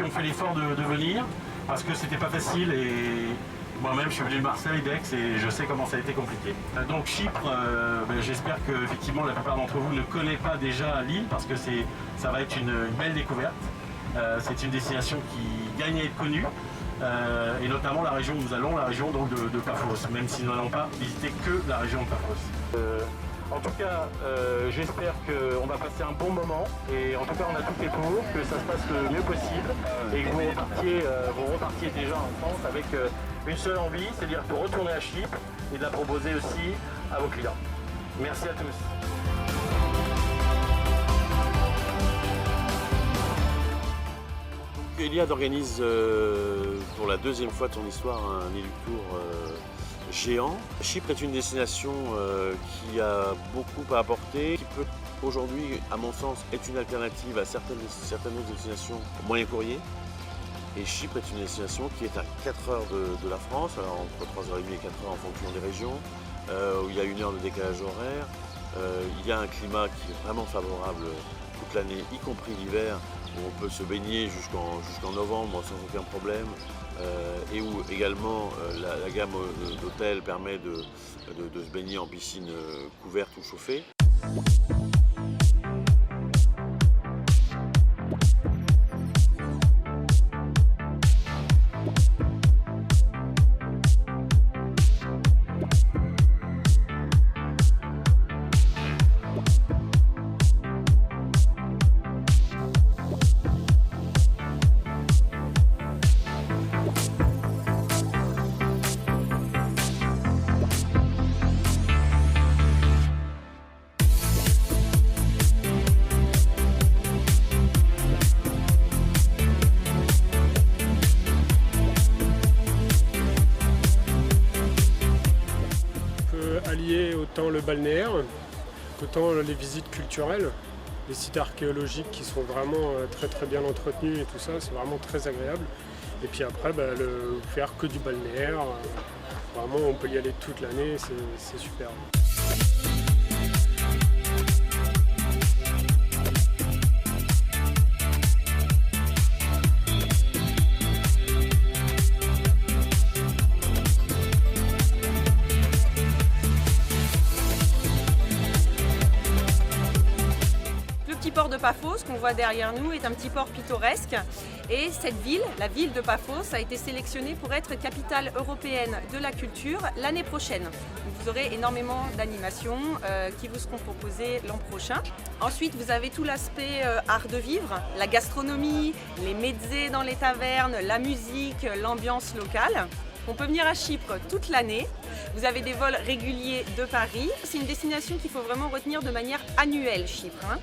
ont fait l'effort de venir parce que c'était pas facile et moi-même je suis venu de Marseille, d'Aix et je sais comment ça a été compliqué. Donc Chypre, j'espère que effectivement la plupart d'entre vous ne connaissent pas déjà l'île parce que ça va être une belle découverte. C'est une destination qui gagne à être connue. Et notamment la région où nous allons, la région donc, de Paphos, même si nous n'allons pas visiter que la région de Paphos. En tout cas, j'espère qu'on va passer un bon moment et en tout cas on a tout fait pour que ça se passe le mieux possible et que vous repartiez déjà en France avec une seule envie, c'est-à-dire de retourner à Chypre et de la proposer aussi à vos clients. Merci à tous. Eliade organise pour la deuxième fois de son histoire un Illutour géant. Chypre est une destination qui a beaucoup à apporter, qui peut aujourd'hui, à mon sens, être une alternative à certaines autres destinations moyen courrier. Et Chypre est une destination qui est à 4 heures de la France, alors entre 3h30 et 4 heures en fonction des régions, où il y a 1 heure de décalage horaire. Il y a un climat qui est vraiment favorable toute l'année, y compris l'hiver, où on peut se baigner jusqu'en novembre sans aucun problème, et où également la gamme d'hôtels permet de se baigner en piscine couverte ou chauffée. Allier autant le balnéaire qu'autant les visites culturelles, les sites archéologiques qui sont vraiment très très bien entretenus et tout ça, c'est vraiment très agréable. Et puis après, faire que du balnéaire, vraiment on peut y aller toute l'année, c'est super. Le port de Paphos qu'on voit derrière nous est un petit port pittoresque et cette ville, la ville de Paphos, a été sélectionnée pour être capitale européenne de la culture l'année prochaine. Donc vous aurez énormément d'animations qui vous seront proposées l'an prochain. Ensuite, vous avez tout l'aspect art de vivre, la gastronomie, les mezzés dans les tavernes, la musique, l'ambiance locale. On peut venir à Chypre toute l'année. Vous avez des vols réguliers de Paris. C'est une destination qu'il faut vraiment retenir de manière annuelle, Chypre.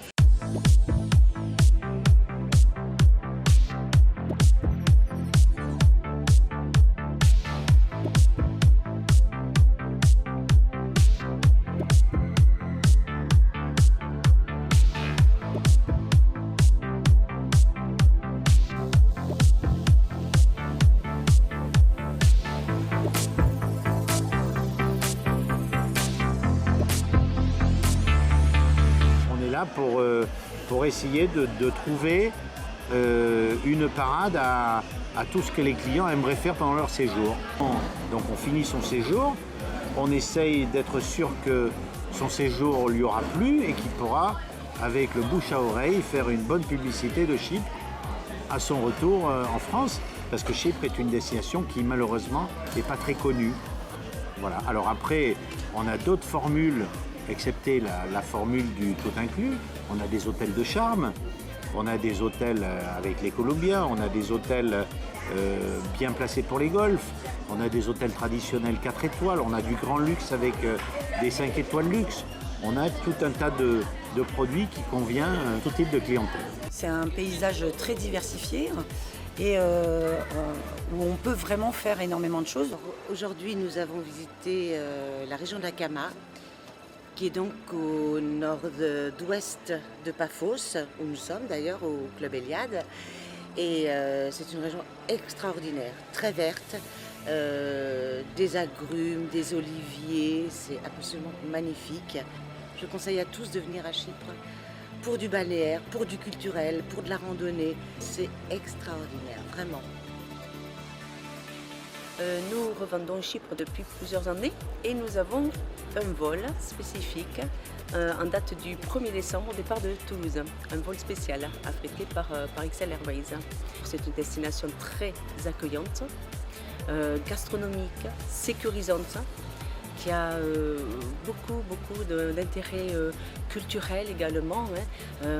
Pour essayer de trouver une parade à tout ce que les clients aimeraient faire pendant leur séjour. Donc on finit son séjour, on essaye d'être sûr que son séjour lui aura plu et qu'il pourra, avec le bouche à oreille, faire une bonne publicité de Chypre à son retour en France, parce que Chypre est une destination qui malheureusement n'est pas très connue. Voilà. Alors après, on a d'autres formules, excepté la formule du tout inclus. On a des hôtels de charme, on a des hôtels avec les Colombiens, on a des hôtels bien placés pour les golfs, on a des hôtels traditionnels 4 étoiles, on a du grand luxe avec des 5 étoiles luxe. On a tout un tas de produits qui convient à tout type de clientèle. C'est un paysage très diversifié et où on peut vraiment faire énormément de choses. Aujourd'hui, nous avons visité la région d'Akama, qui est donc au nord-ouest de Paphos, où nous sommes d'ailleurs au Club Eliade. Et c'est une région extraordinaire, très verte, des agrumes, des oliviers, c'est absolument magnifique. Je conseille à tous de venir à Chypre pour du balnéaire, pour du culturel, pour de la randonnée. C'est extraordinaire, vraiment. Nous revendons Chypre depuis plusieurs années et nous avons un vol spécifique en date du 1er décembre au départ de Toulouse. Un vol spécial affrété par XL Airways. C'est une destination très accueillante, gastronomique, sécurisante, qui a beaucoup d'intérêt culturel également,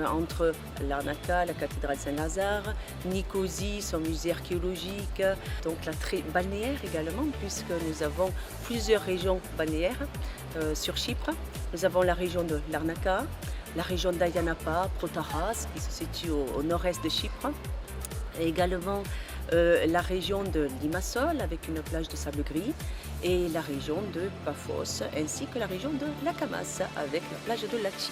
entre Larnaca, la cathédrale Saint-Lazare, Nicosie, son musée archéologique, donc l'attrait balnéaire également, puisque nous avons plusieurs régions balnéaires sur Chypre. Nous avons la région de Larnaca, la région d'Ayia Napa, Protaras, qui se situe au nord-est de Chypre, et également la région de Limassol avec une plage de sable gris et la région de Paphos ainsi que la région de Lakamas avec la plage de Lachi.